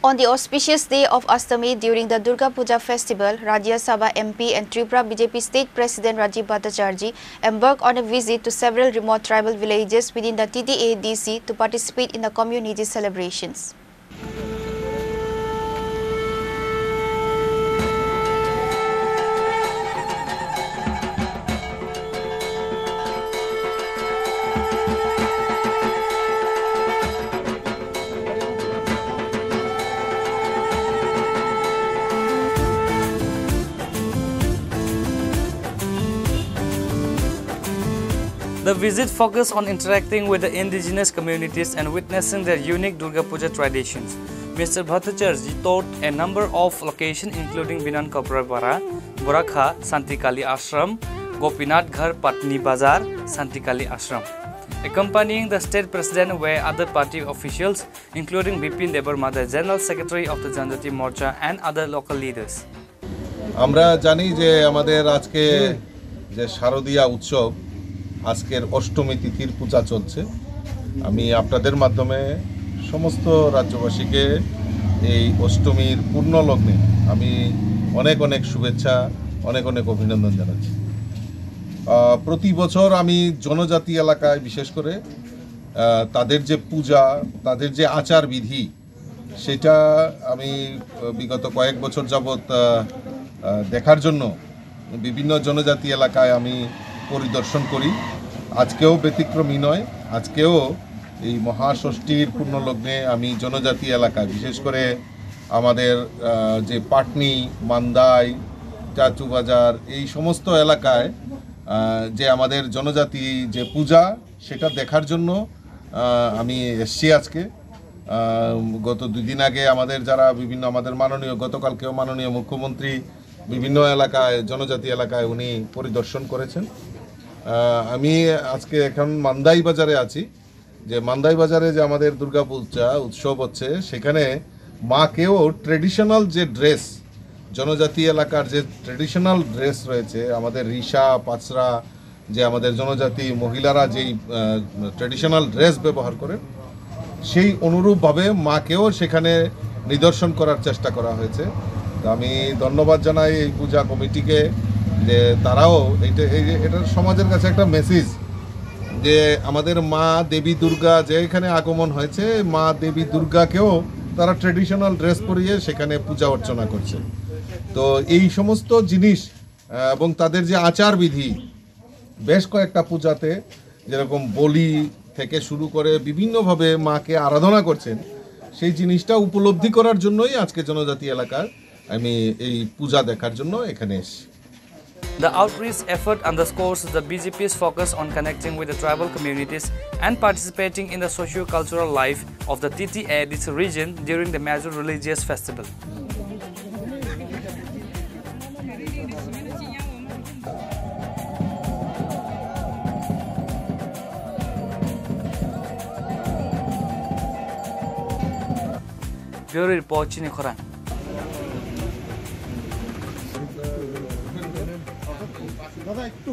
On the auspicious day of Astami during the Durga Puja festival, Rajya Sabha MP and Tripura BJP State President Rajiv Bhattacharjee embarked on a visit to several remote tribal villages within the TTADC to participate in the community celebrations. The visit focused on interacting with the indigenous communities and witnessing their unique Durga Puja traditions. Mr. Bhattacharjee toured a number of locations including Binan Kaprapara, Borakha, Santikali Ashram, Gopinath Ghar, Patni Bazar, Santikali Ashram. Accompanying the state president were other party officials including Bipin Debarma, the General Secretary of the Janjati Morcha and other local leaders. আমরা জানি যে আমাদের আজকে যে শারদীয়া উৎসব আজকের অষ্টমী তিথির পূজা চলছে। আমি আপনাদের মাধ্যমে সমস্ত রাজ্যবাসীকে এই অষ্টমীর পূর্ণ লগ্নে আমি অনেক অনেক শুভেচ্ছা অনেক অনেক অভিনন্দন জানাচ্ছি। প্রতি বছর আমি জনজাতি এলাকায় বিশেষ করে তাদের যে পূজা তাদের যে আচার বিধি সেটা আমি বিগত কয়েক বছর যাবত দেখার জন্য বিভিন্ন জনজাতি এলাকায় আমি পরিদর্শন করি। আজকেও ব্যতিক্রমী নয়, আজকেও এই মহাষষ্ঠীর পূর্ণলগ্নে আমি জনজাতি এলাকায় বিশেষ করে আমাদের যে পাটনি, মান্দাই, চাচুবাজার এই সমস্ত এলাকায় যে আমাদের জনজাতি যে পূজা সেটা দেখার জন্য আমি এসেছি আজকে। গত 2 দিন আগে আমাদের যারা বিভিন্ন আমাদের গতকালকেও মাননীয় মুখ্যমন্ত্রী বিভিন্ন এলাকায় জনজাতি এলাকায় উনি পরিদর্শন করেছেন। আমি আজকে এখন মান্দাই বাজারে আছি, যে মান্দাই বাজারে যে আমাদের দুর্গা পূজা উৎসব হচ্ছে সেখানে মাকেও ট্রেডিশনাল যে ড্রেস জনজাতি এলাকার যে ট্রেডিশনাল ড্রেস রয়েছে আমাদের রিশা পাচরা যে আমাদের জনজাতি মহিলারা যেই ট্রেডিশনাল ড্রেস ব্যবহার করে সেই অনুরূপভাবে মাকেও সেখানে নিদর্শন করার চেষ্টা করা হয়েছে। আমি ধন্যবাদ জানাই এই পূজা কমিটিকে যে তারাও এটার সমাজের কাছে একটা মেসেজ যে আমাদের মা দেবী দুর্গা যে এখানে আগমন হয়েছে মা দেবী দুর্গাকেও তারা ট্রেডিশনাল ড্রেস পরিয়ে সেখানে পূজা অর্চনা করছে। তো এই সমস্ত জিনিস এবং তাদের যে আচার বিধি বেশ কয়েকটা পূজাতে যেরকম বলি থেকে শুরু করে বিভিন্নভাবে মাকে আরাধনা করছেন সেই জিনিসটা উপলব্ধি করার জন্যই আজকে জনজাতি এলাকার আমি এই পূজা দেখার জন্য এখানে এসেছি। The outreach effort underscores the BJP's focus on connecting with the tribal communities and participating in the socio-cultural life of the TTADC region during the major religious festival. Bureau report Chini Khoran. দাদা একটু